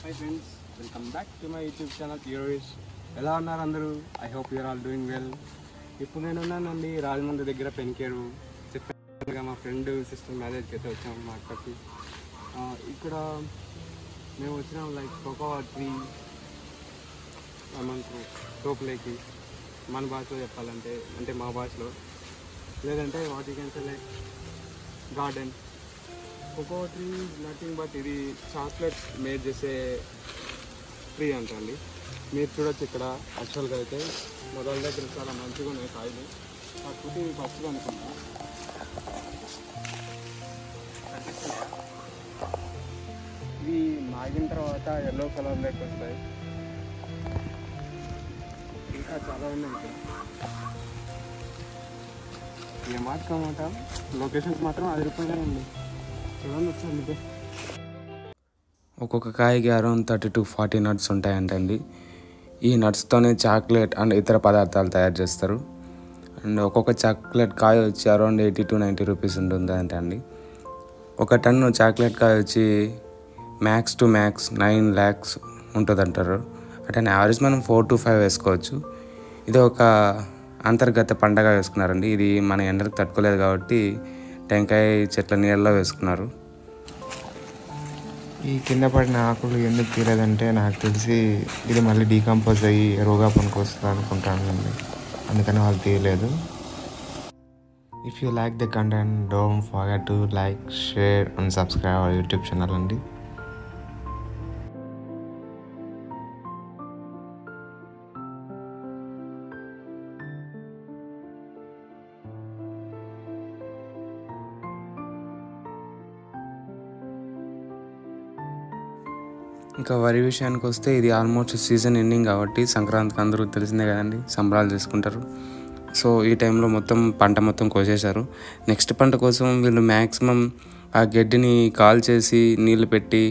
Hi friends, welcome back to my YouTube channel Yours. ఎలా ఉన్నారు అందరూ? I hope you're all doing well. ఇప్పుడు నేను ఉన్నానండి రాజమండ్రి దగ్గర పెన్కేరు. చెప్పానుగా మా ఫ్రెండ్ సిస్టర్ మ్యారేజ్కి అయితే వచ్చాము మా అక్కకి. ఇక్కడ మేము వచ్చినాం లైక్ కోకో ట్రీ ఏమంటారు టోప్లేకి మన భాషలో చెప్పాలంటే, అంటే మా భాషలో, లేదంటే what you can say like garden. Cocoa tree nothing but ఇది చాక్లెట్స్ మేడ్ చేసే ట్రీ అంటండి. మీరు చూడొచ్చు ఇక్కడ యాక్చువల్గా అయితే మొదల దగ్గర చాలా మంచిగా ఉన్నాయి కాయలు. కాకపోతే ఇవి ఫస్ట్ అనుకుంటా ఇవి మాగిన తర్వాత ఎల్లో కలర్లోకి వస్తాయి. ఇంకా చాలా ఉన్నాయి ఇక్కడ. ఏ మార్చుకోమాట లొకేషన్స్ మాత్రం 10 రూపాయలే ఉంది. చూడండి వచ్చాను. ఒక్కొక్క కాయకి అరౌండ్ 30 to 40 నట్స్ ఉంటాయంటండి. ఈ నట్స్తోనే చాక్లెట్ అండ్ ఇతర పదార్థాలు తయారు చేస్తారు. అండ్ ఒక్కొక్క చాక్లెట్ కాయ వచ్చి అరౌండ్ 80 to 90 రూపీస్ ఉంటుందంటండి. ఒక టన్ను చాక్లెట్ కాయ వచ్చి మ్యాక్స్ టు మ్యాక్స్ 9 lakhs ఉంటుందంటారు. అంటే యావరేజ్ మనం 4 to 5 వేసుకోవచ్చు. ఇది ఒక అంతర్గత పండగ వేసుకున్నారండి. ఇది మన ఎండలకు తట్టుకోలేదు కాబట్టి టెంకాయ చెట్ల నీళ్ళలో వేసుకున్నారు. ఈ కింద పడిన ఆకులు ఎందుకు తీరేదంటే నాకు తెలిసి ఇది మళ్ళీ డీకంపోజ్ అయ్యి ఎరువుగా పనికొస్తుంది అనుకుంటానండి. అందుకని వాళ్ళు తీయలేదు. If you like the content don't forget to like, share and subscribe our YouTube channel అండి. ఇంకా వరి విషయానికి వస్తే ఇది ఆల్మోస్ట్ సీజన్ ఎండింగ్ కాబట్టి సంక్రాంతికి అందరూ తెలిసిందే కదండి, సంబరాలు చేసుకుంటారు. సో ఈ టైంలో పంట మొత్తం కోసేశారు. నెక్స్ట్ పంట కోసం వీళ్ళు మ్యాక్సిమం ఆ గడ్డిని కాల్ చేసి నీళ్ళు పెట్టి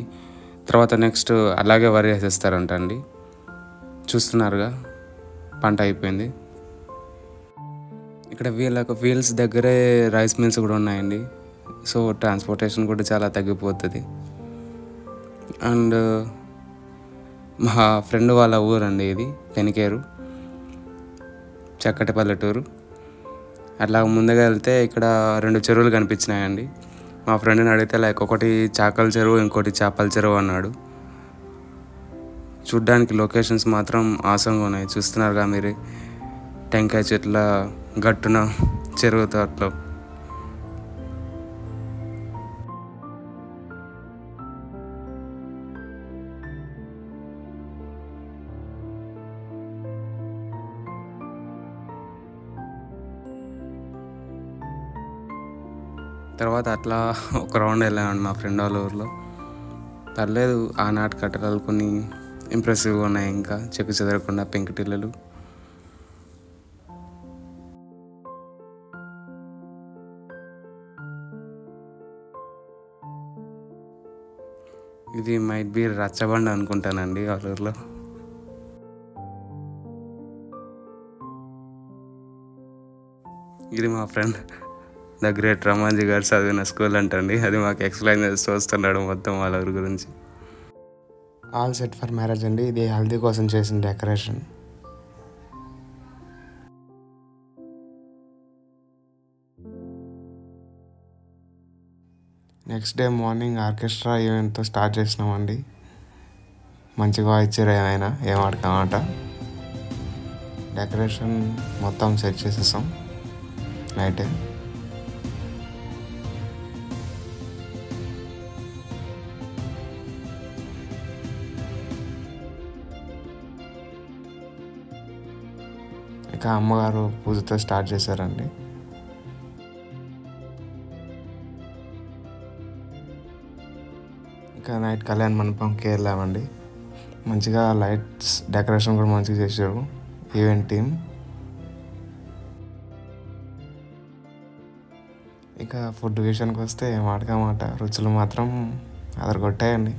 తర్వాత నెక్స్ట్ అలాగే వరి వేసేస్తారంట అండి. చూస్తున్నారుగా పంట అయిపోయింది. ఇక్కడ వీళ్ళకు ఫీల్డ్స్ దగ్గరే రైస్ మిల్స్ కూడా ఉన్నాయండి. సో ట్రాన్స్పోర్టేషన్ కూడా చాలా తగ్గిపోతుంది. అండ్ మా ఫ్రెండ్ వాళ్ళ ఊరండి ఇది పెనికేరు, చక్కటి పల్లెటూరు. అట్లా ముందుగా వెళ్తే ఇక్కడ 2 చెరువులు కనిపించినాయండి. మా ఫ్రెండ్ని అడిగితే లైక్ ఒకటి చాకల చెరువు, ఇంకోటి చేపల చెరువు అన్నాడు. చూడ్డానికి లొకేషన్స్ మాత్రం ఆసంగా ఉన్నాయి. చూస్తున్నారుగా మీరు, టెంకాయ చెట్ల గట్టున చెరువు తోటలో. తర్వాత అట్లా ఒక రౌండ్ వెళ్ళామండి మా ఫ్రెండ్ వాళ్ళ ఊర్లో. పర్లేదు, ఆనాటి కట్టడాలు కొన్ని ఇంప్రెసివ్గా ఉన్నాయి. ఇంకా చెక్కు చెదరకుండా పెంకుటిల్లులు. ఇది మైట్ బి రచ్చబండ అనుకుంటానండి వాళ్ళ ఊర్లో. ఇది మా ఫ్రెండ్ ద గ్రేట్ రమాంజీ గారు చదివిన స్కూల్ అంటండి. అది మాకు ఎక్స్ప్లెయిన్ చేస్తూ వస్తున్నాడు మొత్తం వాళ్ళ ఊరి గురించి. ఆల్ సెట్ ఫర్ మ్యారేజ్ అండి. ఇది హల్దీ కోసం చేసిన decoration. Next day morning orchestra ఈవెంట్తో స్టార్ట్ చేసినామండి. మంచిగా ఇచ్చారు, ఏమైనా ఏం ఆడతామాట. డెకరేషన్ మొత్తం సెట్ చేసేసాం నైటే. ఇక అమ్మగారు పూజతో స్టార్ట్ చేశారండి. ఇక నైట్ కళ్యాణ మండపంకి వెళ్ళామండి. మంచిగా లైట్స్ డెకరేషన్ కూడా మంచిగా చేశారు ఈవెంట్ టీమ్. ఇక ఫుడ్ విషయానికి వస్తే మాట రుచులు మాత్రం అదరగొట్టాయండి.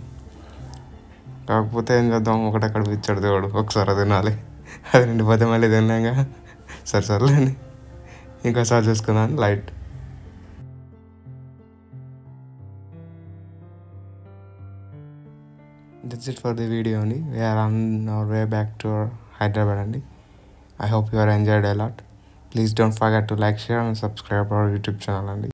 కాకపోతే ఏం చేద్దాం, ఒకటక్కడ పిచ్చాడు దేవుడు, ఒకసారి తినాలి. అది నిండిపోతే మళ్ళీ తిన్నాగా సరేలేండి ఇంకోసారి చూసుకుందాం. Light that's it for the video అండి. We're on our way back to Hyderabad అండి. I hope you are enjoyed a lot. Please don't forget to like, share and subscribe our YouTube channel అండి.